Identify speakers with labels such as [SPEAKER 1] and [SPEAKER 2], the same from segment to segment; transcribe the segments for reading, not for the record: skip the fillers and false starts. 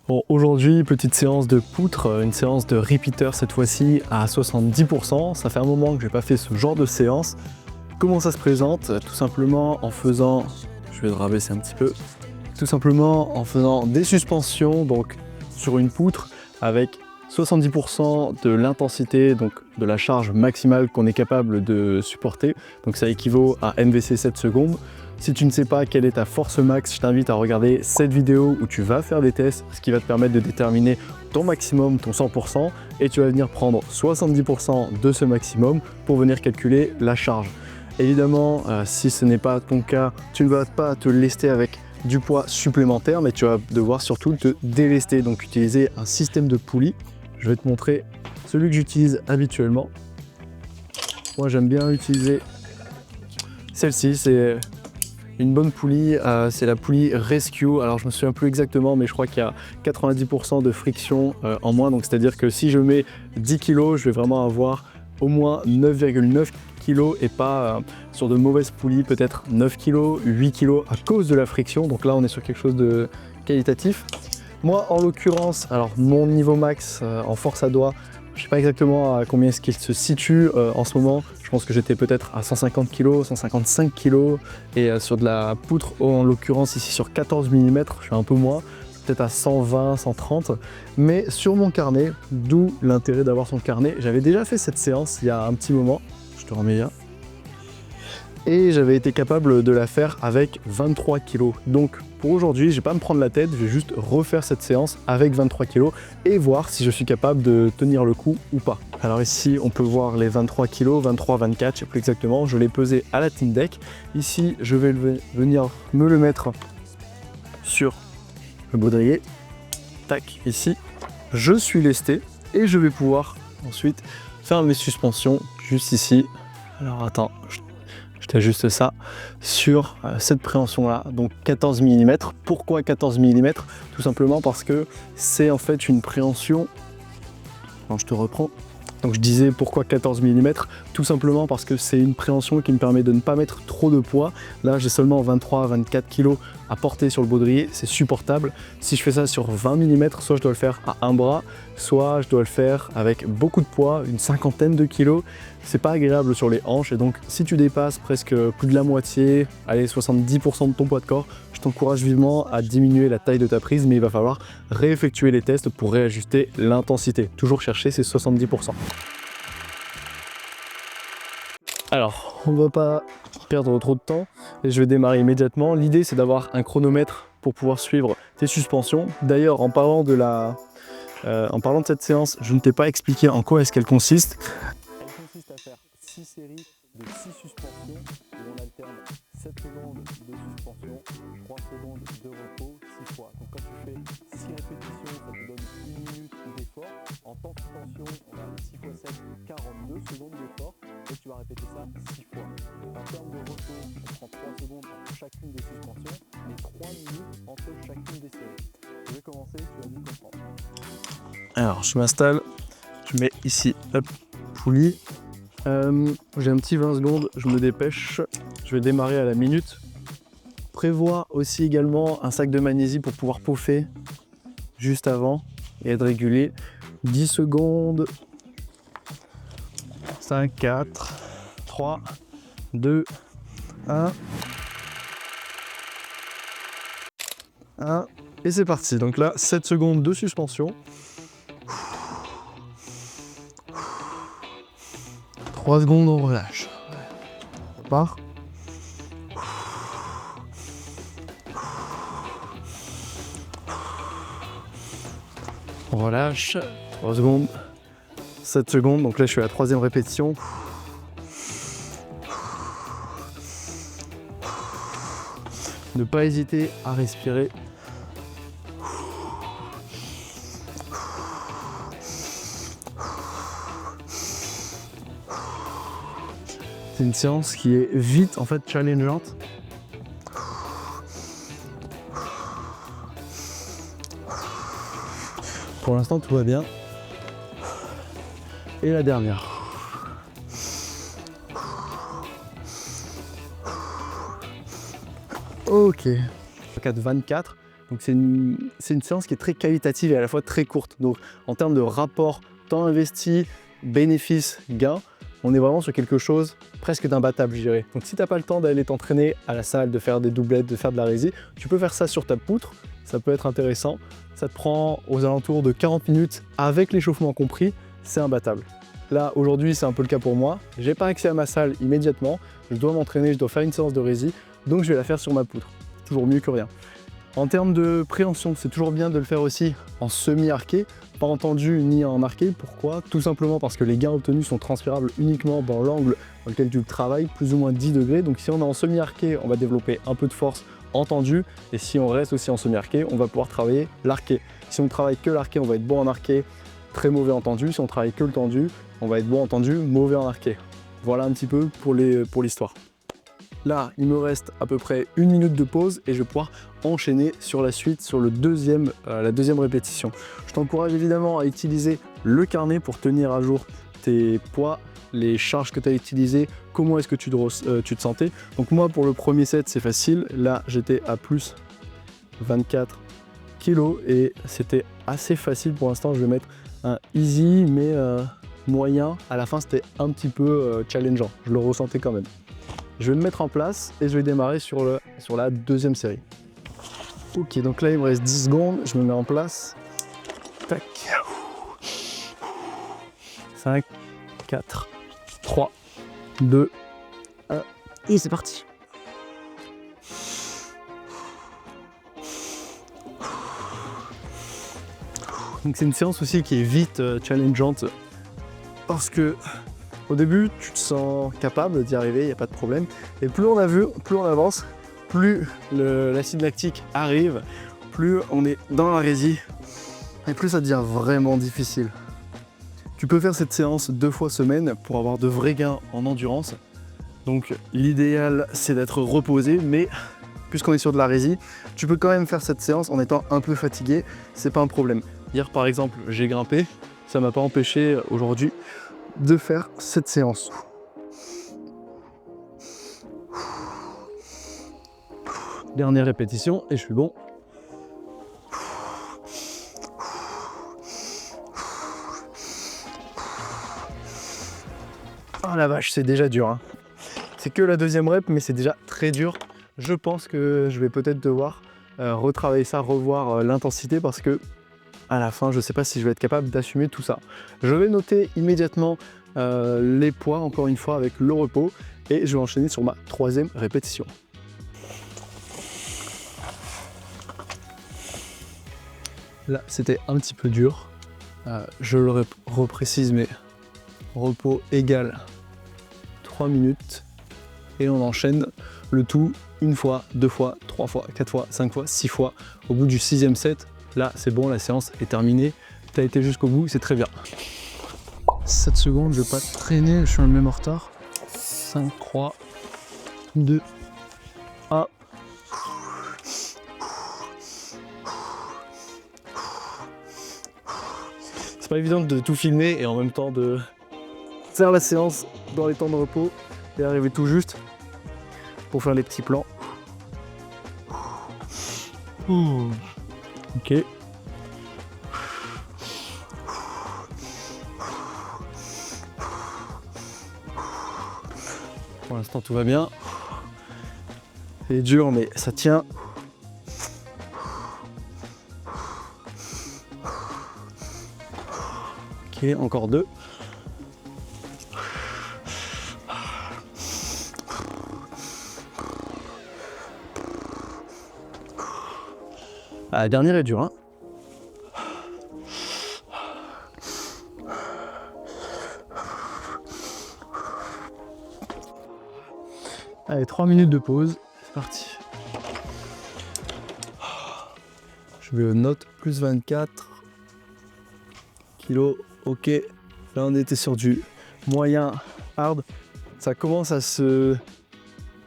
[SPEAKER 1] Bon, aujourd'hui, petite séance de poutre, une séance de repeater cette fois-ci à 70%. Ça fait un moment que j'ai pas fait ce genre de séance. Comment ça se présente? Tout simplement en faisant, je vais le rabaisser un petit peu, tout simplement en faisant des suspensions donc sur une poutre avec 70% de l'intensité, donc de la charge maximale qu'on est capable de supporter. Donc ça équivaut à NVC 7 secondes. Si tu ne sais pas quelle est ta force max, je t'invite à regarder cette vidéo où tu vas faire des tests, ce qui va te permettre de déterminer ton maximum, ton 100%, et tu vas venir prendre 70% de ce maximum pour venir calculer la charge. Évidemment, si ce n'est pas ton cas, tu ne vas pas te lester avec du poids supplémentaire, mais tu vas devoir surtout te délester, donc utiliser un système de poulie. Je vais te montrer celui que j'utilise habituellement. Moi, j'aime bien utiliser celle-ci, c'est une bonne poulie, c'est la poulie Rescue. Alors je me souviens plus exactement, mais je crois qu'il y a 90% de friction en moins. Donc c'est-à-dire que si je mets 10 kg, je vais vraiment avoir au moins 9,9 kg et pas sur de mauvaises poulies, peut-être 9 kg, 8 kg à cause de la friction. Donc là, on est sur quelque chose de qualitatif. Moi, en l'occurrence, alors mon niveau max en force à doigt, je ne sais pas exactement à combien est-ce qu'il se situe en ce moment. Je pense que j'étais peut-être à 150 kg, 155 kg. Et sur de la poutre, en l'occurrence ici sur 14 mm, je suis un peu moins, peut-être à 120, 130. Mais sur mon carnet, d'où l'intérêt d'avoir son carnet. J'avais déjà fait cette séance il y a un petit moment. Je te remets là. Et j'avais été capable de la faire avec 23 kg. Donc pour aujourd'hui, je ne vais pas me prendre la tête, je vais juste refaire cette séance avec 23 kg et voir si je suis capable de tenir le coup ou pas. Alors ici, on peut voir les 23 kg, 23, 24, je sais plus exactement, je l'ai pesé à la Team Deck. Ici, je vais venir me le mettre sur le baudrier. Tac, ici, je suis lesté et je vais pouvoir ensuite faire mes suspensions juste ici. Alors attends, je t'ajuste ça sur cette préhension là, donc 14 mm. Pourquoi 14 mm? Tout simplement parce que c'est en fait une préhension. Alors je te reprends. Donc je disais pourquoi 14 mm, tout simplement parce que c'est une préhension qui me permet de ne pas mettre trop de poids. Là j'ai seulement 23-24 kg à porter sur le baudrier, c'est supportable. Si je fais ça sur 20 mm, soit je dois le faire à un bras, soit je dois le faire avec beaucoup de poids, une cinquantaine de kilos. C'est pas agréable sur les hanches et donc si tu dépasses presque plus de la moitié, allez 70% de ton poids de corps, je t'encourage vivement à diminuer la taille de ta prise, mais il va falloir réeffectuer les tests pour réajuster l'intensité. Toujours chercher ces 70%. Alors, on va pas perdre trop de temps et je vais démarrer immédiatement. L'idée c'est d'avoir un chronomètre pour pouvoir suivre tes suspensions. D'ailleurs, en parlant de cette séance, je ne t'ai pas expliqué en quoi est-ce qu'elle consiste. Elle consiste à faire 6 séries de 6 suspensions où on alterne 7 secondes de suspension, 3 secondes de repos, 6 fois. Donc quand tu fais 6 répétitions, ça te donne 1 minute d'effort. En temps de suspension, on a 6 x 7, 42 secondes d'effort et tu vas répéter ça 6 fois. En termes de repos, on prend 3 secondes entre chacune des suspensions et 3 minutes entre chacune des séries. Je vais commencer, tu vas vite comprendre. Alors je m'installe, je mets ici la poulie. J'ai un petit 20 secondes, je me dépêche, je vais démarrer à la minute. Prévois aussi également un sac de magnésie pour pouvoir peauffer juste avant et être régulier. 10 secondes, 5, 4, 3, 2, 1. Et c'est parti. Donc là, 7 secondes de suspension. 3 secondes, on relâche. On part. On relâche. 3 secondes. 7 secondes. Donc là, je suis à la 3e répétition. Ne pas hésiter à respirer. C'est une séance qui est vite en fait challengeante. Pour l'instant tout va bien. Et la dernière. Ok. 4-24. Donc c'est une c'est une séance qui est très qualitative et à la fois très courte. Donc en termes de rapport temps investi, bénéfice, gain, on est vraiment sur quelque chose presque d'imbattable, je dirais. Donc si tu n'as pas le temps d'aller t'entraîner à la salle, de faire des doublettes, de faire de la rési, tu peux faire ça sur ta poutre, ça peut être intéressant. Ça te prend aux alentours de 40 minutes avec l'échauffement compris, c'est imbattable. Là, aujourd'hui, c'est un peu le cas pour moi. J'ai pas accès à ma salle immédiatement, je dois m'entraîner, je dois faire une séance de rési, donc je vais la faire sur ma poutre. Toujours mieux que rien. En termes de préhension, c'est toujours bien de le faire aussi en semi-arqué, pas en tendu ni en arqué. Pourquoi? Tout simplement parce que les gains obtenus sont transférables uniquement dans l'angle dans lequel tu travailles, plus ou moins 10 degrés. Donc si on est en semi-arqué, on va développer un peu de force en tendu, et si on reste aussi en semi-arqué, on va pouvoir travailler l'arqué. Si on travaille que l'arqué, on va être bon en arqué, très mauvais en tendu. Si on travaille que le tendu, on va être bon en tendu, mauvais en arqué. Voilà un petit peu pour l'histoire. Là, il me reste à peu près 1 minute de pause et je vais pouvoir enchaîner sur la suite, sur la deuxième répétition. Je t'encourage évidemment à utiliser le carnet pour tenir à jour tes poids, les charges que tu as utilisées, comment est-ce que tu te sentais. Donc moi, pour le premier set, c'est facile. Là, j'étais à plus 24 kg et c'était assez facile pour l'instant. Je vais mettre un easy, mais moyen. À la fin, c'était un petit peu challengeant. Je le ressentais quand même. Je vais me mettre en place et je vais démarrer sur la deuxième série. Ok, donc là il me reste 10 secondes, je me mets en place. Tac. 5, 4, 3, 2, 1, et c'est parti. Donc c'est une séance aussi qui est vite challengeante parce que au début, tu te sens capable d'y arriver, il n'y a pas de problème. Et plus on avance, plus l'acide lactique arrive, plus on est dans la rési, et plus ça devient vraiment difficile. Tu peux faire cette séance 2 fois semaine pour avoir de vrais gains en endurance. Donc l'idéal, c'est d'être reposé, mais puisqu'on est sur de la rési, tu peux quand même faire cette séance en étant un peu fatigué, c'est pas un problème. Hier par exemple, j'ai grimpé, ça m'a pas empêché aujourd'hui de faire cette séance. Dernière répétition et je suis bon. Oh la vache, c'est déjà dur, hein. C'est que la deuxième rep, mais c'est déjà très dur. Je pense que je vais peut-être devoir retravailler ça, revoir l'intensité parce que à la fin, je ne sais pas si je vais être capable d'assumer tout ça. Je vais noter immédiatement les poids, encore une fois, avec le repos, et je vais enchaîner sur ma 3e répétition. Là, c'était un petit peu dur. Je le reprécise, mais repos égale 3 minutes, et on enchaîne le tout 1 fois, 2 fois, 3 fois, 4 fois, 5 fois, 6 fois. Au bout du 6e set, là, c'est bon, la séance est terminée. Tu as été jusqu'au bout, c'est très bien. 7 secondes, je vais pas traîner, je suis un même en retard. 5, 3, 2, 1. C'est pas évident de tout filmer et en même temps de faire la séance dans les temps de repos et arriver tout juste pour faire les petits plans. Ok. Pour l'instant tout va bien. C'est dur mais ça tient. Ok, encore 2. La dernière est dure, hein. Allez, 3 minutes de pause, c'est parti. Je vais note plus 24 kilos, ok. Là on était sur du moyen hard. Ça commence à se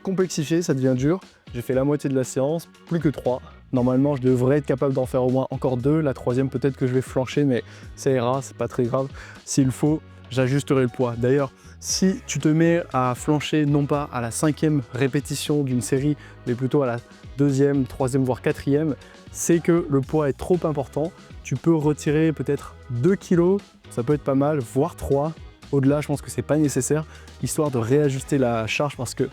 [SPEAKER 1] complexifier, ça devient dur. J'ai fait la moitié de la séance, plus que 3. Normalement, je devrais être capable d'en faire au moins encore 2. La 3e, peut-être que je vais flancher, mais ça ira, c'est pas très grave. S'il faut, j'ajusterai le poids. D'ailleurs, si tu te mets à flancher, non pas à la 5e répétition d'une série, mais plutôt à la deuxième, troisième, voire quatrième, c'est que le poids est trop important. Tu peux retirer peut-être 2 kg, ça peut être pas mal, voire 3. Au-delà, je pense que c'est pas nécessaire, histoire de réajuster la charge parce que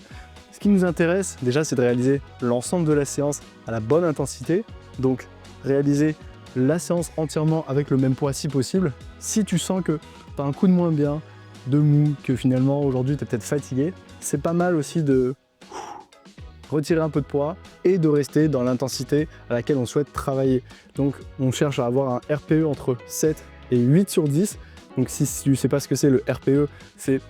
[SPEAKER 1] ce qui nous intéresse déjà, c'est de réaliser l'ensemble de la séance à la bonne intensité. Donc réaliser la séance entièrement avec le même poids si possible. Si tu sens que tu as un coup de moins bien, de mou, que finalement aujourd'hui tu es peut-être fatigué, c'est pas mal aussi de retirer un peu de poids et de rester dans l'intensité à laquelle on souhaite travailler. Donc on cherche à avoir un RPE entre 7 et 8 sur 10. Donc si tu ne sais pas ce que c'est le RPE, c'est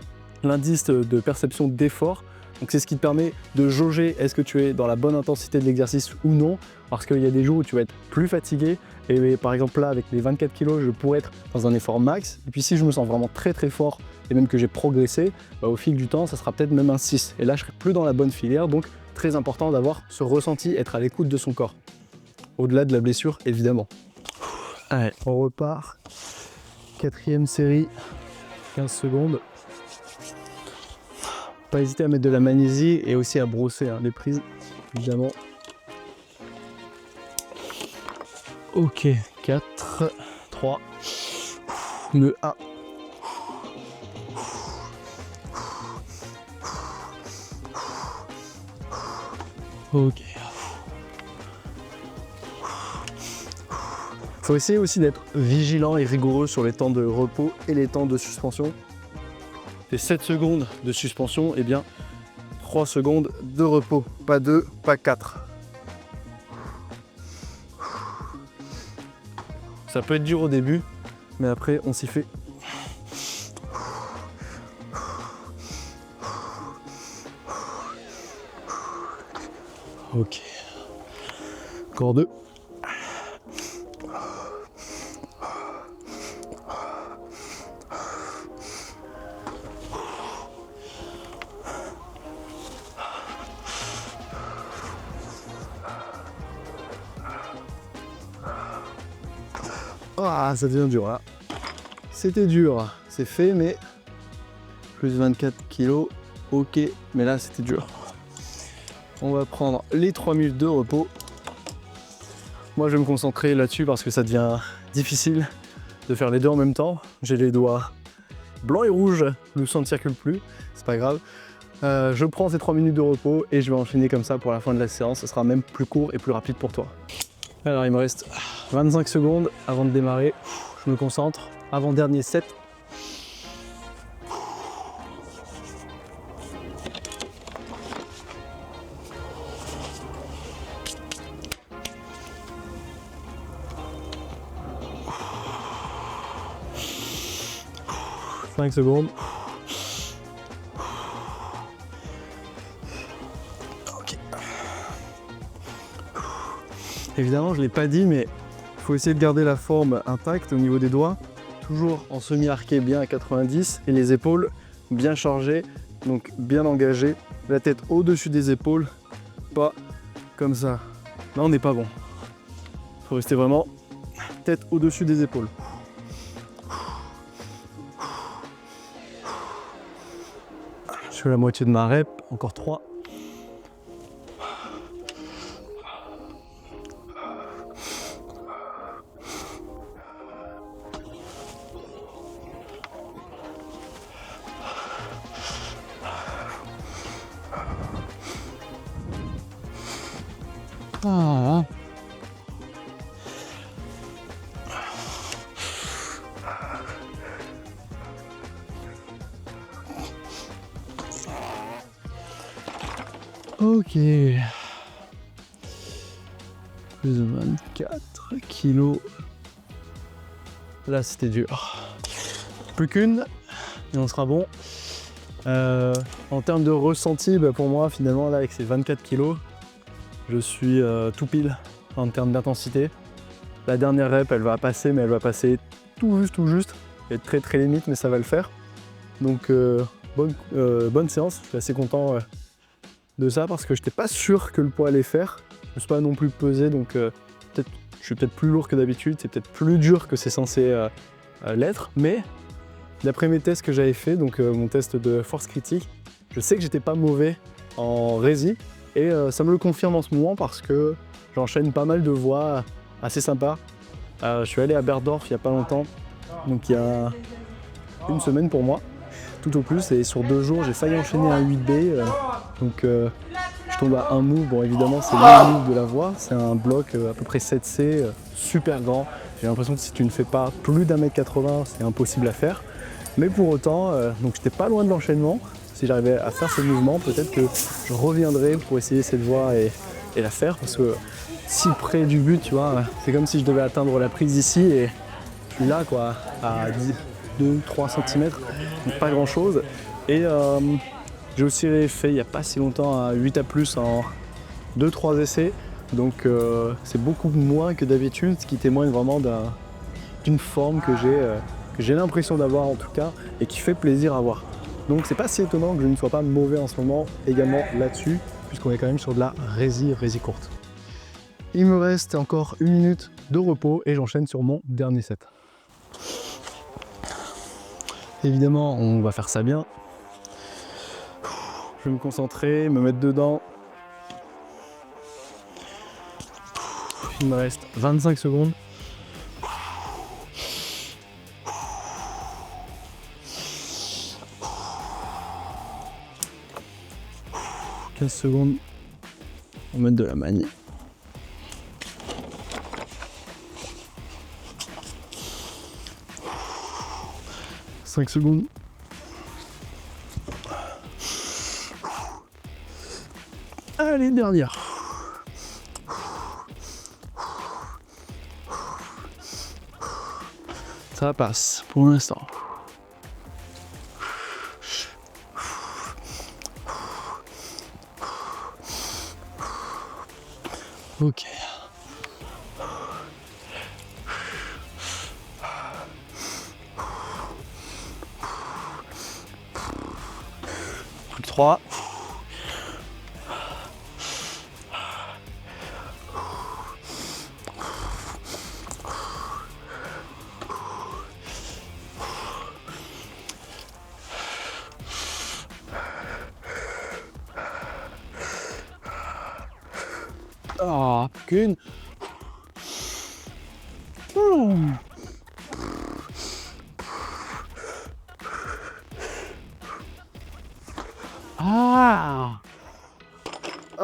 [SPEAKER 1] l'indice de perception d'effort. Donc c'est ce qui te permet de jauger est-ce que tu es dans la bonne intensité de l'exercice ou non, parce qu'il y a des jours où tu vas être plus fatigué, et par exemple là avec les 24 kg je pourrais être dans un effort max, et puis si je me sens vraiment très fort et même que j'ai progressé, au fil du temps ça sera peut-être même un 6, et là je serai plus dans la bonne filière, donc très important d'avoir ce ressenti, être à l'écoute de son corps, au-delà de la blessure évidemment. Allez, on repart, 4e série, 15 secondes. Pas hésiter à mettre de la magnésie et aussi à brosser les prises, évidemment. Ok, 4, 3, le 1. Ok. Faut essayer aussi d'être vigilant et rigoureux sur les temps de repos et les temps de suspension. Et 7 secondes de suspension, et bien 3 secondes de repos, pas 2, pas 4. Ça peut être dur au début, mais après on s'y fait. Ok. Encore 2. Ah, ça devient dur là. C'était dur, c'est fait, mais plus 24 kg, ok, mais là c'était dur. On va prendre les 3 minutes de repos. Moi je vais me concentrer là-dessus parce que ça devient difficile de faire les deux en même temps. J'ai les doigts blancs et rouges, le sang ne circule plus, c'est pas grave. Je prends ces 3 minutes de repos et je vais enchaîner comme ça pour la fin de la séance. Ce sera même plus court et plus rapide pour toi. Alors il me reste 25 secondes avant de démarrer. Je me concentre. Avant-dernier set. « 5 secondes. Ok. Évidemment, je ne l'ai pas dit, mais il faut essayer de garder la forme intacte au niveau des doigts. Toujours en semi-arqué bien à 90 et les épaules bien chargées, donc bien engagées. La tête au-dessus des épaules, pas comme ça. Là, on n'est pas bon. Il faut rester vraiment tête au-dessus des épaules. Je fais la moitié de ma rep, encore 3. Ah. Ok. Plus de 24 kilos. Là, c'était dur. Plus qu'une et on sera bon. En termes de ressenti, pour moi, finalement, là, avec ces 24 kilos, je suis tout pile en termes d'intensité. La dernière rep, elle va passer, mais elle va passer tout juste. Elle est très limite, mais ça va le faire. Donc, bonne séance. Je suis assez content de ça parce que je n'étais pas sûr que le poids allait faire. Je ne me suis pas non plus pesé, donc je suis peut-être plus lourd que d'habitude. C'est peut-être plus dur que c'est censé l'être, mais d'après mes tests que j'avais fait, donc mon test de force critique, je sais que j'étais pas mauvais en rési. Et ça me le confirme en ce moment parce que j'enchaîne pas mal de voies assez sympas. Je suis allé à Berdorf il n'y a pas longtemps, donc il y a une semaine pour moi, tout au plus, et sur 2 jours j'ai failli enchaîner un 8B, donc je tombe à un move. Bon, évidemment c'est le move de la voie, c'est un bloc à peu près 7C, super grand. J'ai l'impression que si tu ne fais pas plus d'1m80, c'est impossible à faire, mais pour autant, donc j'étais pas loin de l'enchaînement. Si j'arrivais à faire ce mouvement, peut-être que je reviendrai pour essayer cette voie et la faire, parce que si près du but, tu vois, c'est comme si je devais atteindre la prise ici et je suis là quoi, à 2-3 cm, donc pas grand chose. Et j'ai aussi fait il n'y a pas si longtemps un 8A+ en 2-3 essais, donc c'est beaucoup moins que d'habitude, ce qui témoigne vraiment d'une forme que j'ai l'impression d'avoir en tout cas, et qui fait plaisir à voir. Donc c'est pas si étonnant que je ne sois pas mauvais en ce moment également là-dessus, puisqu'on est quand même sur de la rési courte. Il me reste encore 1 minute de repos et j'enchaîne sur mon dernier set. Évidemment, on va faire ça bien. Je vais me concentrer, me mettre dedans. Il me reste 25 secondes. 15 secondes, on va mettre de la manie. « 5 secondes. Allez, dernière. Ça passe pour l'instant. Ok. Plus de 3. Ah, qu'une.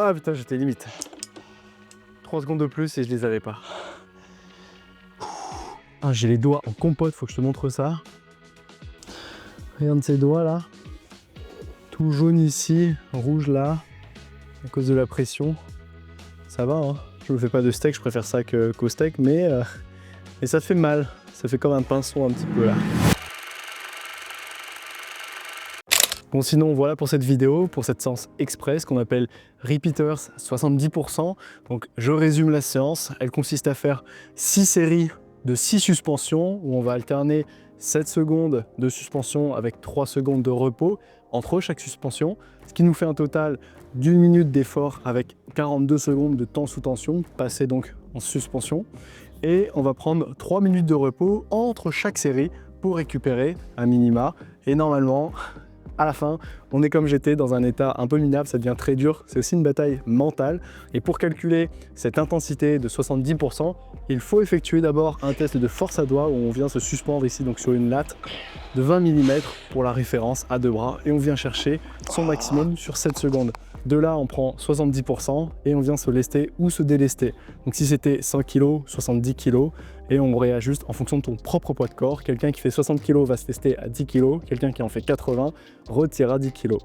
[SPEAKER 1] Ah putain, j'étais limite. 3 secondes de plus et je les avais pas. Ah, j'ai les doigts en compote, faut que je te montre ça. Regarde ces doigts là. Tout jaune ici, rouge là, à cause de la pression. Ça va, hein. Je me fais pas de steak, je préfère ça qu'au steak, mais ça fait mal. Ça fait comme un pinceau un petit peu là. Bon, sinon voilà pour cette vidéo, pour cette séance express qu'on appelle Repeaters 70%. Donc je résume la séance, elle consiste à faire 6 séries de 6 suspensions où on va alterner 7 secondes de suspension avec 3 secondes de repos entre chaque suspension, ce qui nous fait un total d'1 minute d'effort avec 42 secondes de temps sous tension, passé donc en suspension. Et on va prendre 3 minutes de repos entre chaque série pour récupérer un minima. Et normalement, à la fin, on est comme j'étais, dans un état un peu minable, ça devient très dur. C'est aussi une bataille mentale. Et pour calculer cette intensité de 70%, il faut effectuer d'abord un test de force à doigts où on vient se suspendre ici donc sur une latte de 20 mm pour la référence à 2 bras. Et on vient chercher son maximum sur 7 secondes. De là, on prend 70% et on vient se lester ou se délester. Donc si c'était 100 kg, 70 kg, et on réajuste en fonction de ton propre poids de corps. Quelqu'un qui fait 60 kg va se tester à 10 kg, quelqu'un qui en fait 80 retirera 10 kg.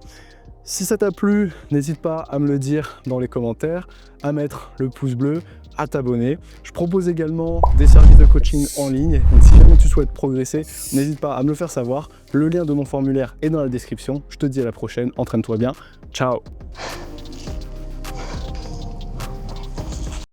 [SPEAKER 1] Si ça t'a plu, n'hésite pas à me le dire dans les commentaires, à mettre le pouce bleu, à t'abonner. Je propose également des services de coaching en ligne, donc si jamais tu souhaites progresser, n'hésite pas à me le faire savoir. Le lien de mon formulaire est dans la description. Je te dis à la prochaine, entraîne-toi bien, ciao.